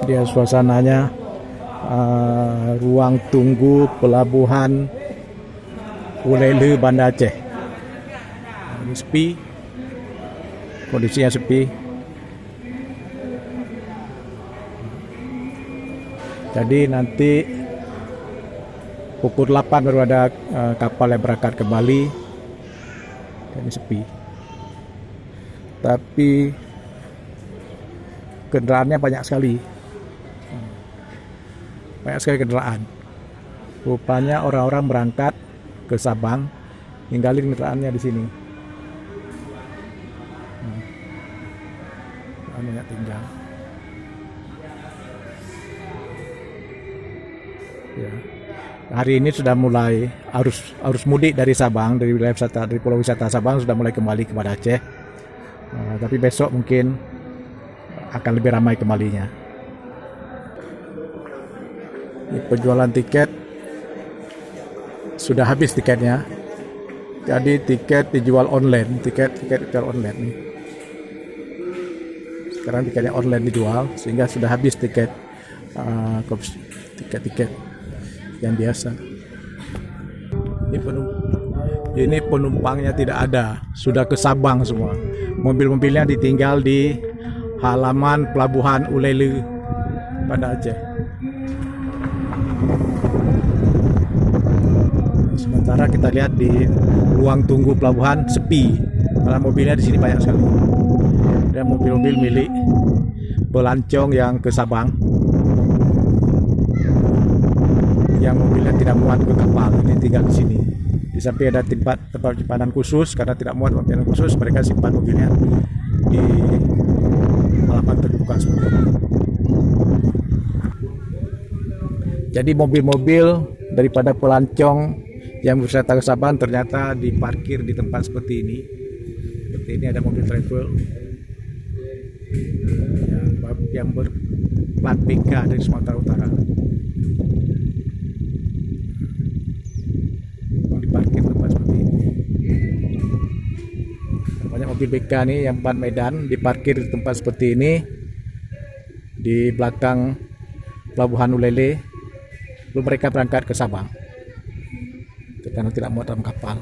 Dia suasananya ruang tunggu pelabuhan Ulele Banda Aceh. Ini sepi, kondisinya sepi. Jadi nanti pukul 8 baru ada kapal yang berangkat ke Bali. Ini sepi. Tapi kendaraannya banyak sekali. Banyak sekali kendaraan. Rupanya orang-orang berangkat ke Sabang, ninggalin kendaraannya di sini. Banyak tinggal. Ya. Hari ini sudah mulai arus mudik dari Sabang, dari wilayah wisata, dari Pulau Wisata Sabang sudah mulai kembali kepada Aceh. Tapi besok mungkin akan lebih ramai kembalinya. Penjualan tiket sudah habis tiketnya. Jadi tiket dijual online, tiket dijual online nih. Sekarang tiketnya online dijual sehingga sudah habis tiket yang biasa. Ini penumpangnya tidak ada, sudah ke Sabang semua. Mobil-mobilnya ditinggal di halaman pelabuhan Ulele Banda Aceh. Sementara kita lihat di ruang tunggu pelabuhan sepi, karena mobilnya di sini banyak sekali. Ada mobil-mobil milik pelancong yang ke Sabang, yang mobilnya tidak muat ke kapal, ini tinggal di sini. Di samping ada tempat simpanan khusus, karena tidak muat simpanan khusus, mereka simpan mobilnya di halaman terbuka seperti ini. Jadi mobil-mobil daripada pelancong yang berwisata ke Sabang ternyata diparkir di tempat seperti ini. Seperti ini ada mobil travel yang berplat BK dari Sumatera Utara. Diparkir tempat seperti ini. Banyak mobil BK nih yang plat Medan diparkir di tempat seperti ini di belakang pelabuhan Ulele. Lalu mereka berangkat ke Sabang karena tidak muat dalam kapal.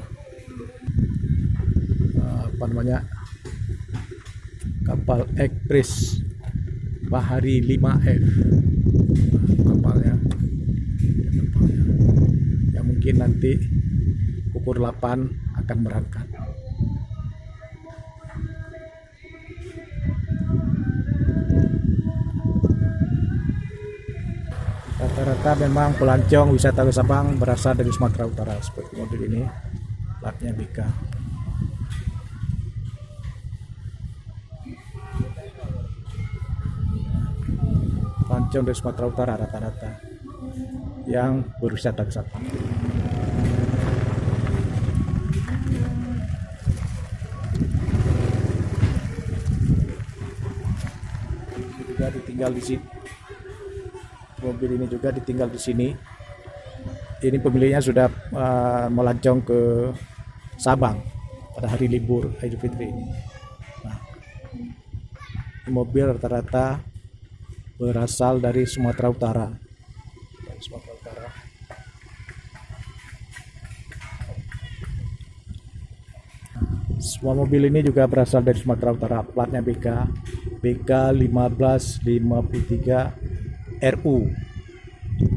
Kapal Ekspres Bahari 5F kapalnya. Yang mungkin nanti pukul 8 akan berangkat. Rata-rata memang pelancong wisata ke Sabang berasal dari Sumatera Utara, seperti mobil ini, platnya BK. Pelancong dari Sumatera Utara rata-rata yang berwisata ke Sabang. Juga ditinggal di sini. Mobil ini juga ditinggal di sini. Ini pemiliknya sudah melancong ke Sabang pada hari libur Idul Fitri ini. Nah, mobil rata-rata berasal dari Sumatera Utara. Semua mobil ini juga berasal dari Sumatera Utara. Platnya BK 1553 RU,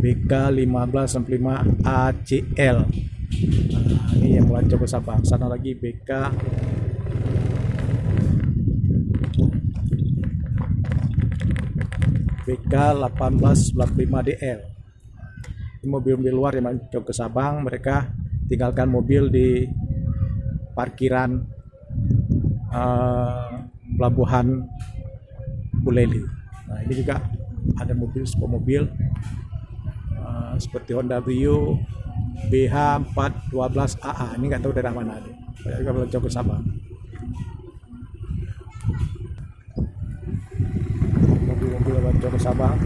BK 1595 ACL. Nah, ini yang melancong ke Sabang. Sana lagi BK 1895 DL. Ini mobil-mobil luar yang melancong ke Sabang, mereka tinggalkan mobil di parkiran pelabuhan Ulele. Nah, ini juga ada sebuah mobil seperti Honda Brio BH 412 AA. Ini nggak tahu daerah mana nih. Banyak juga melancong ke Sabang. Mobil-mobil melancong ke Sabang.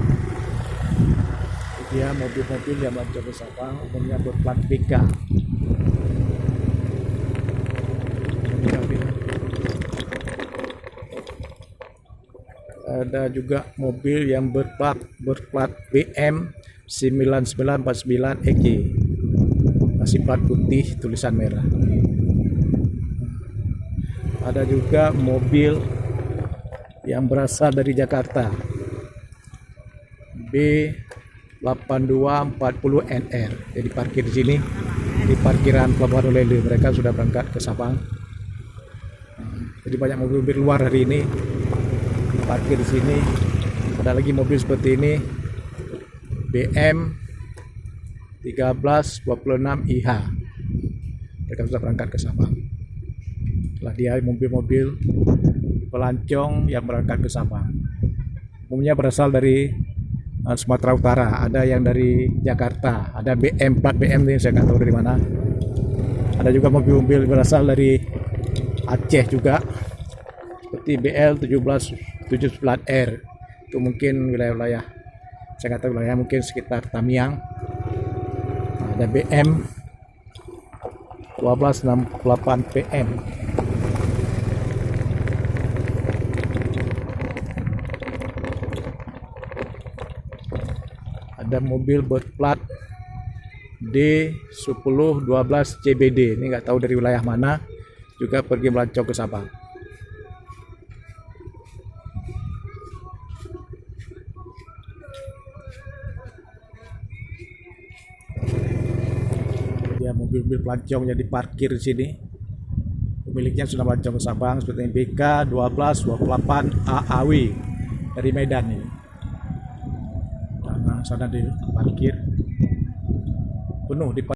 Dia mobil-mobil yang melancong ke Sabang umumnya berplat BK. Ada juga mobil yang berplat BM 9949 EG, masih plat putih tulisan merah. Ada juga mobil yang berasal dari Jakarta B8240NR, jadi parkir di sini di parkiran Pelabuhan Ulele. Mereka sudah berangkat ke Sabang. Jadi banyak mobil-mobil luar hari ini parkir di sini. Ada lagi mobil seperti ini BM 1326 IH. Mereka sudah berangkat ke Sabang. Setelah dia mobil-mobil pelancong yang berangkat ke Sabang. Umumnya berasal dari Sumatera Utara, ada yang dari Jakarta, ada BM, plat BM ini saya nggak tahu dari mana. Ada juga mobil-mobil berasal dari Aceh juga, seperti BL 1779R, itu mungkin wilayah-wilayah, saya nggak tahu wilayah, mungkin sekitar Tamiang. Ada BM 1268 PM. Ada mobil berplat D1012 CBD, ini nggak tahu dari wilayah mana, juga pergi melancong ke Sabang. Ya, mobil-mobil pelancong yang diparkir di sini, pemiliknya sudah melancong ke Sabang, seperti BK 1228 AAW dari Medan ini. Sana diparkir penuh di